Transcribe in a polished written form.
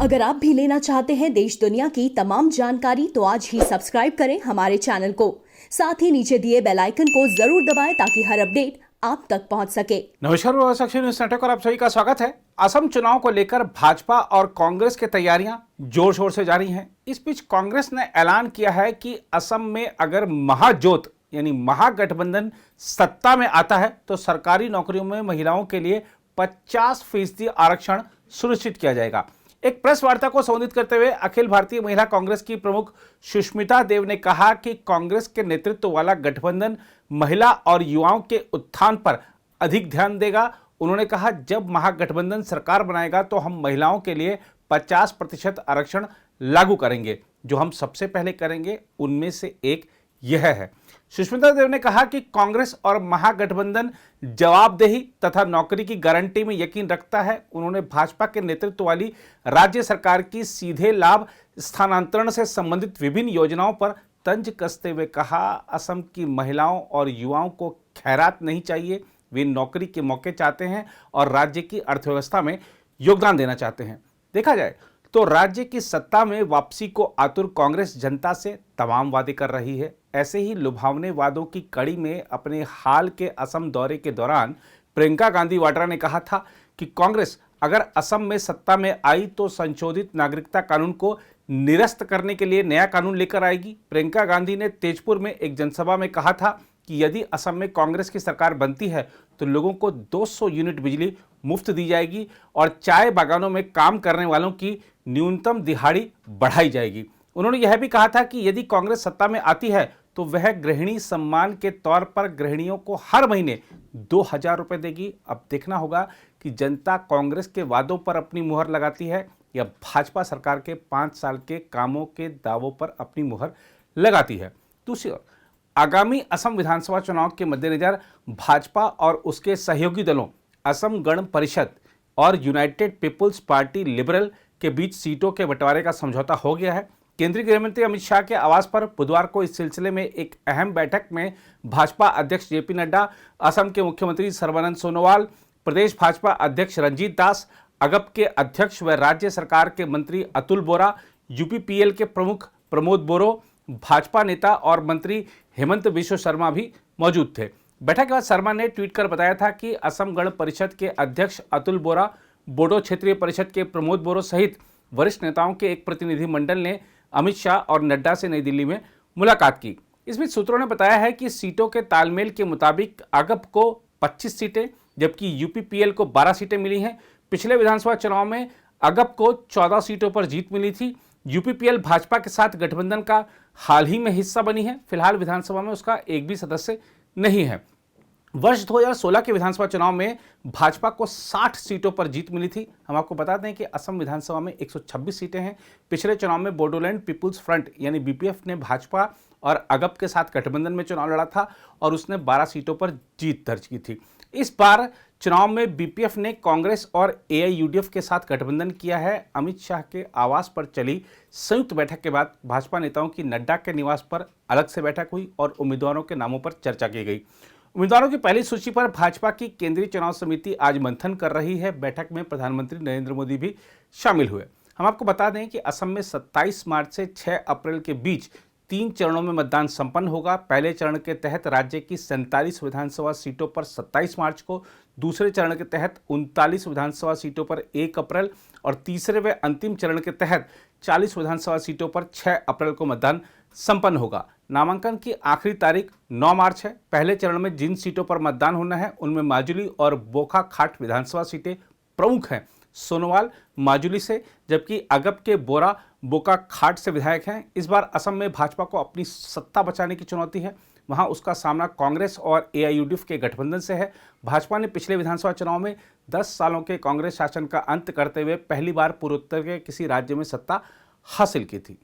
अगर आप भी लेना चाहते हैं देश दुनिया की तमाम जानकारी तो आज ही सब्सक्राइब करें हमारे चैनल को। साथ ही नीचे दिए बेल आइकन को जरूर दबाएं ताकि हर अपडेट आप तक पहुंच सके। नमस्कार, न्यूज नेटवर्क और आप सभी का स्वागत है। असम चुनाव को लेकर भाजपा और कांग्रेस की तैयारियां जोर शोर से जारी हैं। इस बीच कांग्रेस ने ऐलान किया है कि असम में अगर महाजोत यानी महागठबंधन सत्ता में आता है तो सरकारी नौकरियों में महिलाओं के लिए 50% आरक्षण सुनिश्चित किया जाएगा। एक प्रेस वार्ता को संबोधित करते हुए अखिल भारतीय महिला कांग्रेस की प्रमुख सुष्मिता देव ने कहा कि कांग्रेस के नेतृत्व वाला गठबंधन महिला और युवाओं के उत्थान पर अधिक ध्यान देगा। उन्होंने कहा, जब महागठबंधन सरकार बनाएगा तो हम महिलाओं के लिए 50% आरक्षण लागू करेंगे। जो हम सबसे पहले करेंगे उनमें से एक यह है। सुष्मिता देव ने कहा कि कांग्रेस और महागठबंधन जवाबदेही तथा नौकरी की गारंटी में यकीन रखता है। उन्होंने भाजपा के नेतृत्व वाली राज्य सरकार की सीधे लाभ स्थानांतरण से संबंधित विभिन्न योजनाओं पर तंज कसते हुए कहा, असम की महिलाओं और युवाओं को खैरात नहीं चाहिए, वे नौकरी के मौके चाहते हैं और राज्य की अर्थव्यवस्था में योगदान देना चाहते हैं। देखा जाए तो राज्य की सत्ता में वापसी को आतुर कांग्रेस जनता से तमाम वादे कर रही है। ऐसे ही लुभावने वादों की कड़ी में अपने हाल के असम दौरे के दौरान प्रियंका गांधी वाड्रा ने कहा था कि कांग्रेस अगर असम में सत्ता में आई तो संशोधित नागरिकता कानून को निरस्त करने के लिए नया कानून लेकर आएगी। प्रियंका गांधी ने तेजपुर में एक जनसभा में कहा था कि यदि असम में कांग्रेस की सरकार बनती है तो लोगों को 200 यूनिट बिजली मुफ्त दी जाएगी और चाय बागानों में काम करने वालों की न्यूनतम दिहाड़ी बढ़ाई जाएगी। उन्होंने यह भी कहा था कि यदि कांग्रेस सत्ता में आती है तो वह गृहिणी सम्मान के तौर पर गृहिणियों को हर महीने 2000 रुपये देगी। अब देखना होगा कि जनता कांग्रेस के वादों पर अपनी मुहर लगाती है या भाजपा सरकार के 5 साल के कामों के दावों पर अपनी मुहर लगाती है। दूसरी ओर आगामी असम विधानसभा चुनाव के मद्देनजर भाजपा और उसके सहयोगी दलों असम गण परिषद और यूनाइटेड पीपुल्स पार्टी लिबरल के बीच सीटों के बंटवारे का समझौता हो गया है। केंद्रीय गृह मंत्री अमित शाह के आवास पर बुधवार को इस सिलसिले में एक अहम बैठक में भाजपा अध्यक्ष जेपी नड्डा, असम के मुख्यमंत्री सर्बानंद सोनोवाल, प्रदेश भाजपा अध्यक्ष रंजीत दास, अगप के अध्यक्ष व राज्य सरकार के मंत्री अतुल बोरा, यूपीपीएल के प्रमुख प्रमोद बोरो, भाजपा नेता और मंत्री हेमंत बिश्व शर्मा भी मौजूद थे। बैठक के बाद शर्मा ने ट्वीट कर बताया था कि असम गण परिषद के अध्यक्ष अतुल बोरा, बोडो क्षेत्रीय परिषद के प्रमोद बोरो सहित वरिष्ठ नेताओं के एक प्रतिनिधिमंडल ने अमित शाह और नड्डा से नई दिल्ली में मुलाकात की। इस बीच सूत्रों ने बताया है कि सीटों के तालमेल के मुताबिक अगप को 25 सीटें जबकि यूपीपीएल को 12 सीटें मिली हैं। पिछले विधानसभा चुनाव में अगप को 14 सीटों पर जीत मिली थी। यूपीपीएल भाजपा के साथ गठबंधन का हाल ही में हिस्सा बनी है। फिलहाल विधानसभा में उसका एक भी सदस्य नहीं है। वर्ष 2016 के विधानसभा चुनाव में भाजपा को 60 सीटों पर जीत मिली थी। हम आपको बता दें कि असम विधानसभा में 126 सीटें हैं। पिछले चुनाव में बोडोलैंड पीपुल्स फ्रंट यानी बीपीएफ ने भाजपा और अगप के साथ गठबंधन में चुनाव लड़ा था और उसने 12 सीटों पर जीत दर्ज की थी। इस बार चुनाव में बीपीएफ ने कांग्रेस और एआईयूडीएफ के साथ गठबंधन किया है। अमित शाह के आवास पर चली संयुक्त बैठक के बाद भाजपा नेताओं की नड्डा के निवास पर अलग से बैठक हुई और उम्मीदवारों के नामों पर चर्चा की गई। उम्मीदवारों की पहली सूची पर भाजपा की केंद्रीय चुनाव समिति आज मंथन कर रही है। बैठक में प्रधानमंत्री नरेंद्र मोदी भी शामिल हुए। हम आपको बता दें कि असम में 27 मार्च से 6 अप्रैल के बीच 3 चरणों में मतदान संपन्न होगा। पहले चरण के तहत राज्य की 47 विधानसभा सीटों पर 27 मार्च को, दूसरे चरण के तहत 39 विधानसभा सीटों पर 1 अप्रैल और तीसरे व अंतिम चरण के तहत 40 विधानसभा सीटों पर 6 अप्रैल को मतदान संपन्न होगा। नामांकन की आखिरी तारीख 9 मार्च है। पहले चरण में जिन सीटों पर मतदान होना है उनमें माजुली और बोखा खाट विधानसभा सीटें प्रमुख हैं। सोनोवाल माजुली से जबकि अगप के बोरा बोका खाट से विधायक हैं। इस बार असम में भाजपा को अपनी सत्ता बचाने की चुनौती है। वहां उसका सामना कांग्रेस और एआईयूडीएफ के गठबंधन से है। भाजपा ने पिछले विधानसभा चुनाव में 10 सालों के कांग्रेस शासन का अंत करते हुए पहली बार पूर्वोत्तर के किसी राज्य में सत्ता हासिल की थी।